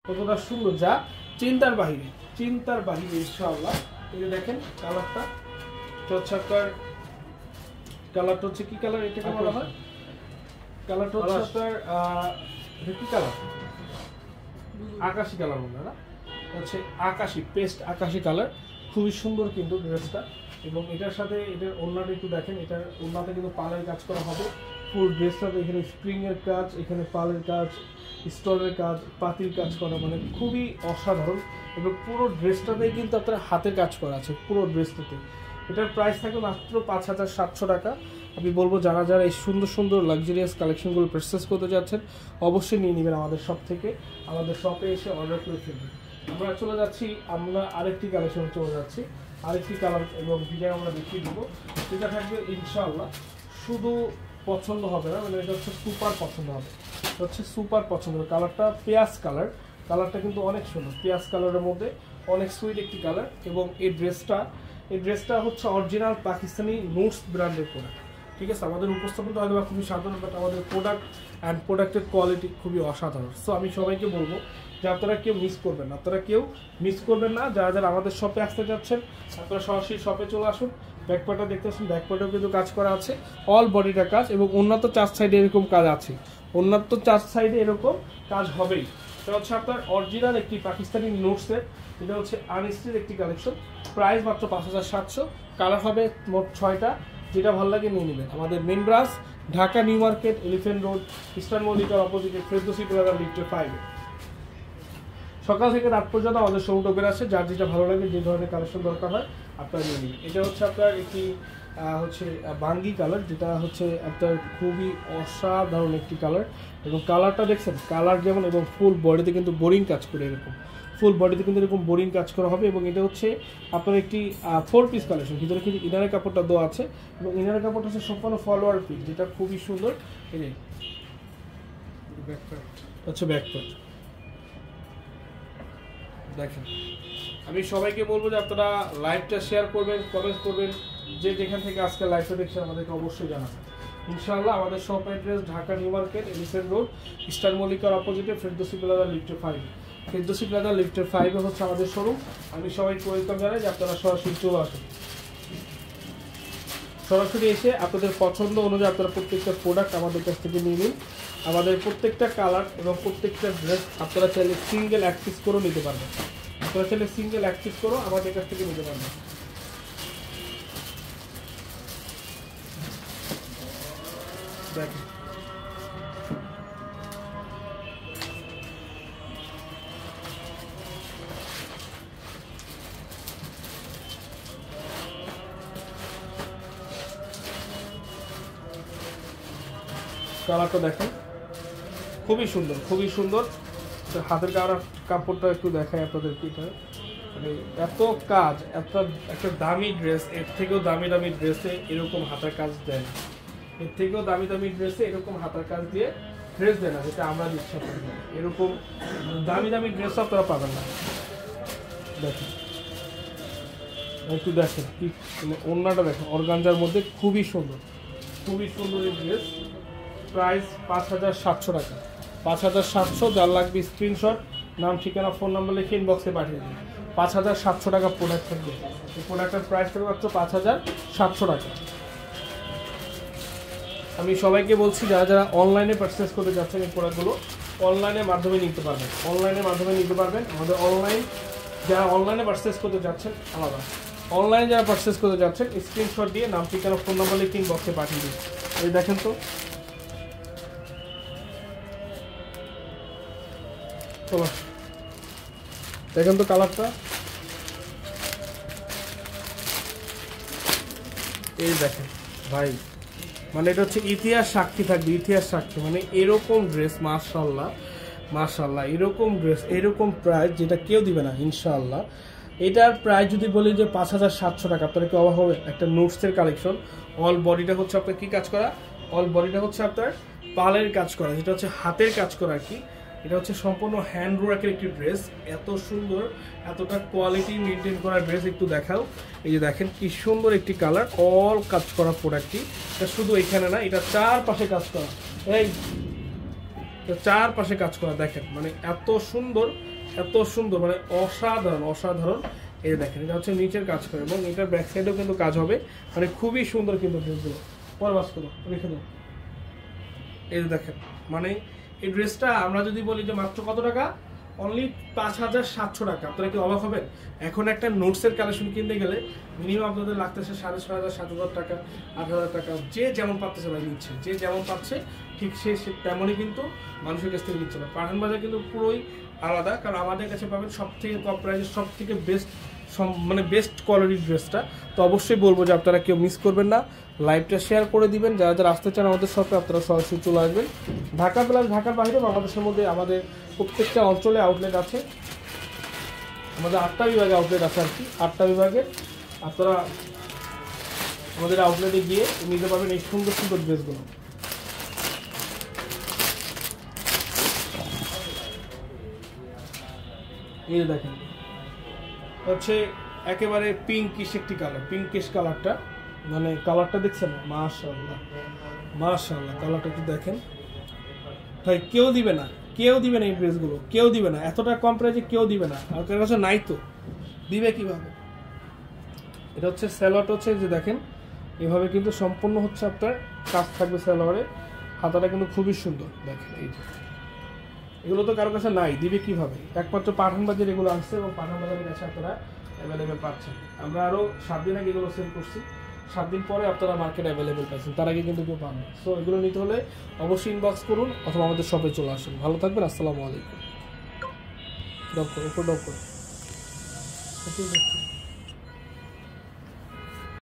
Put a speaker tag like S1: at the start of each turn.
S1: কতটা সুন্দর, যা চিন্তার বাহিরে, চিন্তার বাহিরে ইনশাআল্লাহ। এই যে দেখেন কালারটা, হচ্ছে আপনার কালারটা হচ্ছে কি কালার, এটাকে বলা হয় কালারটা হচ্ছে আপনার কি কালার, আকাশি কালার মনে হয় না, হচ্ছে আকাশি, পেস্ট আকাশি কালার। খুবই সুন্দর কিন্তু ড্রেসটা। এবং এটার সাথে এটার ওড়নাটা একটু দেখেন, এটার ওড়নাতে কিন্তু পালের কাজ করা হবে। ফুল ড্রেসটাতে এখানে স্প্রিং এর কাজ, এখানে পালের কাজ, স্টোনের কাজ, পাতির কাজ করা, মানে খুবই অসাধারণ। এবং পুরো ড্রেসটাতেই কিন্তু আপনার হাতের কাজ করা আছে পুরো ড্রেসটাতে। এটার প্রাইস থাকবে মাত্র 5,700 টাকা। আমি বলবো যারা যারা এই সুন্দর সুন্দর লাক্সারিয়াস কালেকশনগুলো পারচেস করতে যাচ্ছেন অবশ্যই নিয়ে নেবেন আমাদের শপ থেকে, আমাদের শপে এসে অর্ডার করে ফেলবেন। আমরা চলে যাচ্ছি, আমরা আরেকটি কালেকশন চলে যাচ্ছি, আরেকটি কালার এবং ডিজাইন আমরা দেখিয়ে দেবো। যেটা থাকবে ইনশাআল্লাহ শুধু পছন্দ হবে না, মানে এটা হচ্ছে সুপার পছন্দ হবে, এটা হচ্ছে সুপার পছন্দ হবে। কালারটা পেঁয়াজ কালার, কালারটা কিন্তু অনেক সুন্দর, পেঁয়াজ কালারের মধ্যে অনেক সুইট একটি কালার। এবং এই ড্রেসটা হচ্ছে অরিজিনাল পাকিস্তানি নুটস ব্র্যান্ডের প্রোডাক্ট, ঠিক আছে। আমাদের উপস্থাপনটা হয়তো খুবই সাধারণ, বাট আমাদের প্রোডাক্ট অ্যান্ড প্রোডাক্টের কোয়ালিটি খুবই অসাধারণ। সো আমি সবাইকে বলবো যে আপনারা কেউ মিস করবেন না, আপনারা কেউ মিস করবেন না। যারা যারা আমাদের শপে আসতে যাচ্ছেন আপনারা সরাসরি শপে চলে আসুন। ব্যাকপার্টটা দেখতে আসুন, ব্যাকপার্টেও কিন্তু কাজ করা আছে, অল বডিটা কাজ। এবং উন্নত 4 সাইডে এরকম কাজ আছে, উন্নত 4 সাইডে এরকম কাজ হবেই। এটা হচ্ছে আপনার অরিজিনাল একটি পাকিস্তানি নোটসের, এটা হচ্ছে আনস্টিচ একটি কালেকশন। প্রাইস মাত্র 5,700। কালার হবে মোট 6টা, যেটা ভালো লাগে নিয়ে নেবেন। আমাদের main branch Dhaka New Market, Elephant Road, Eastern মল্লিকার অপোজিটে, ফেরদৌসী প্লাজা লিফটে 5। সকাল থেকে রাত পর্যন্ত আমাদের শোরুম ওপেন আছে। যার যেটা ভালো লাগে, যে ধরনের কালেকশন দরকার হয় আপনারা নিয়ে নেবেন। এটা হচ্ছে আপনার একটি হচ্ছে বাঙ্গি কালার, যেটা হচ্ছে আপনার খুবই অসাধারণ একটি কালার। এবং কালারটা দেখছেন, কালার যেমন, এবং ফুল বডিতে কিন্তু বোরিং কাজ করে, এরকম ফুল বডিতে কিন্তু এরকম বোরিং কাজ করা হবে। এবং এটা হচ্ছে আপনার একটি 4 পিস কালেকশন, ভিতরে কিন্তু ইনারের কাপড়টা দেওয়া আছে। এবং ইনারের কাপড়টা হচ্ছে সম্পূর্ণ ফলোয়ার পিস, যেটা খুবই সুন্দর। এই যে ব্যাকপ্যাট হচ্ছে ব্যাকপ্যাট দেখেন। আমি সবাইকে বলবো যে আপনারা লাইভটা শেয়ার করবেন, কমেন্ট করবেন, যে যেখান থেকে আজকে লাইভটা দেখছেন আমাদেরকে অবশ্যই জানাবেন। ইনশাআল্লাহ আমাদের shop address Dhaka New Market, Elephant Road, Eastern মল্লিকার অপোজিটে, ফেরদৌসী প্লাজা লিফটে 5। ফেরদৌসী প্লাজা লিফটে 5 হচ্ছে আমাদের শোরুম। আমি সবাইকে ওয়েলকাম জানাই যে আপনারা সরাসরি চলে আসুন। সরাসরি এসে আপনাদের পছন্দ অনুযায়ী আপনারা প্রত্যেকটা প্রোডাক্ট আমাদের কাছ থেকে নিয়ে নিন। আমাদের প্রত্যেকটা কালার এবং প্রত্যেকটা ড্রেস আপনারা চাইলে সিঙ্গেল এক পিস করেও নিতে পারবেন, আপনারা চাইলে সিঙ্গেল এক পিস করেও আমাদের কাছ থেকে নিতে পারবেন। দেখেন কালারটা, দেখেন খুবই সুন্দর, খুবই সুন্দর। হাতের কাপড়টা একটু দেখাই আপনাদেরকে। এটা মানে এত কাজ, একটা দামি ড্রেস, এর থেকেও দামি দামি ড্রেসে এরকম হাতের কাজ দেয় না, এর থেকেও দামি দামি ড্রেসে এরকম হাতের কাজ দিয়ে ড্রেস দেয় না, যেটা আমরা দিচ্ছি আপনাদের। এরকম দামি দামি ড্রেস আপনারা পাবেন না। দেখেন একটু দেখেন কি, মানে ওড়নাটা দেখেন অর্গানজার মধ্যে, খুবই সুন্দর, খুবই সুন্দর এই ড্রেস। প্রাইস 5,700 টাকা, 5,700। যার লাগবে স্ক্রিনশট, নাম, ঠিকানা, ফোন নাম্বার লিখে ইনবক্সে পাঠিয়ে দিন। 5,700 টাকা প্রোডাক্ট থাকবে। এই প্রোডাক্টের প্রাইস থাকবে মাত্র 5,700 টাকা। আমি সবাইকে বলছি যারা যারা অনলাইনে পারচেস করতে যাচ্ছেন এই প্রোডাক্টগুলো অনলাইনের মাধ্যমে নিতে পারবেন, অনলাইনের মাধ্যমে নিতে পারবেন। আমাদের অনলাইন, যারা অনলাইনে পারচেস করতে যাচ্ছেন আলাদা, অনলাইনে যারা পারচেস করতে যাচ্ছেন স্ক্রিনশট দিয়ে নাম, ঠিকানা, ফোন নাম্বার লিখে ইনবক্সে পাঠিয়ে দিন। এই দেখেন তো, চলো দেখেন তো কালারটা, এই দেখেন ভাই, মানে এটা হচ্ছে ইতিহাস সাক্ষী থাকবে, ইতিহাস সাক্ষী। মানে এরকম ড্রেস, মাশাআল্লাহ মাশাআল্লাহ, এরকম ড্রেস, এরকম প্রাইস যেটা কেউ দিবে না ইনশাআল্লাহ। এটার প্রাইস যদি বলি যে 5,700 টাকা, আপনারা কি অবাক হবে? একটা নোটসের কালেকশন, অল বডিটা হচ্ছে আপনার কি কাজ করা, অল বডিটা হচ্ছে আপনার পালের কাজ করা, যেটা হচ্ছে হাতের কাজ করা আর কি। এটা হচ্ছে সম্পূর্ণ হ্যান্ড ওয়ার্কের একটি ড্রেস, এত সুন্দর, এতটা কোয়ালিটি মেনটেন করা ড্রেস। একটু দেখাও, এই যে দেখেন কি সুন্দর একটি কালার, অল কাজ করা প্রোডাক্টটি। এটা শুধু এখানে না, এটা চারপাশে কাজ করা, এই চারপাশে কাজ করা, দেখেন মানে এত সুন্দর এত সুন্দর, মানে অসাধারণ অসাধারণ। এই দেখেন এটা হচ্ছে নিচের কাজ করে এবং এটার ব্যাক সাইডেও কিন্তু কাজ হবে, মানে খুবই সুন্দর কিন্তু ড্রেসগুলো। পরে বাস করো, রেখে দাও। এই দেখেন, মানে এই ড্রেসটা আমরা যদি বলি যে মাত্র কত টাকা, অনলি 5700 টাকা। আপনারা কি অবাক হবেন? এখন একটা নোটসের কালেকশন কিনতে গেলে মিনিমাম আপনাদের লাগতেছে 6500, 7000 টাকা, 8000 টাকা। যে যেমন পাচ্ছে ভাই নিচ্ছে, যে যেমন পাচ্ছে ঠিক সে তেমনই কিন্তু মানুষের কাছ থেকে নিচ্ছে না। পাঠান বাজার কিন্তু পুরোই আলাদা, কারণ আমাদের কাছে পাবেন সব থেকে কম প্রাইসের সব থেকে বেস্ট, মানে বেস্ট কোয়ালিটির ড্রেসটা। তো অবশ্যই বলবো যে আপনারা কেউ মিস করবেন না, লাইভটা শেয়ার করে দিবেন। যারা যারা আসতে চান আমাদের শপে আপনারা সরাসরি চলে আসবেন। ঢাকা প্লাস ঢাকার বাইরে বাংলাদেশের মধ্যে আমাদের প্রত্যেকটা অঞ্চলে আউটলেট আছে। আমাদের 8টা বিভাগে আউটলেট আছে আর কি। 8টা বিভাগে আপনারা আমাদের আউটলেটে গিয়ে নিতে পারবেন এই সুন্দর সুন্দর ড্রেসগুলো। এই দেখেন হচ্ছে একেবারে পিঙ্কিশ একটি কালার, পিঙ্কিশ কালারটা, মানে কালারটা দেখছেন, মাশাআল্লাহ মাশাআল্লাহ। কালারটা একটু দেখেন ভাই, কেউ দিবে না, কেউ দিবে না এই ড্রেসগুলো, কেউ দিবে না এতটা কম প্রাইসে, কেউ দিবে না। আর কার কাছে নাই তো দিবে কিভাবে? এটা হচ্ছে স্যালোয়ারটা, হচ্ছে যে দেখেন এভাবে কিন্তু সম্পূর্ণ হচ্ছে আপনার কাজ থাকবে স্যালোয়ারে। হাতাটা কিন্তু খুবই সুন্দর দেখেন। এই যে এগুলো তো কারোর কাছে নাই, দিবে কিভাবে? একমাত্র পাঠান বাজার এগুলো আসছে এবং পাঠান বাজারের কাছে আপনারা অ্যাভেলেবেল পাচ্ছেন। আমরা আরও 7 দিন আগে এগুলো সেল করছি, 7 দিন পরে আপনারা মার্কেট অ্যাভেলেবেল পাচ্ছেন, তার আগে কিন্তু কেউ পান না। সো এগুলো নিতে হলে অবশ্যই ইনবক্স করুন অথবা আমাদের শপে চলে আসুন। ভালো থাকবেন, আসসালামু আলাইকুম। ডক করো, ডক করো।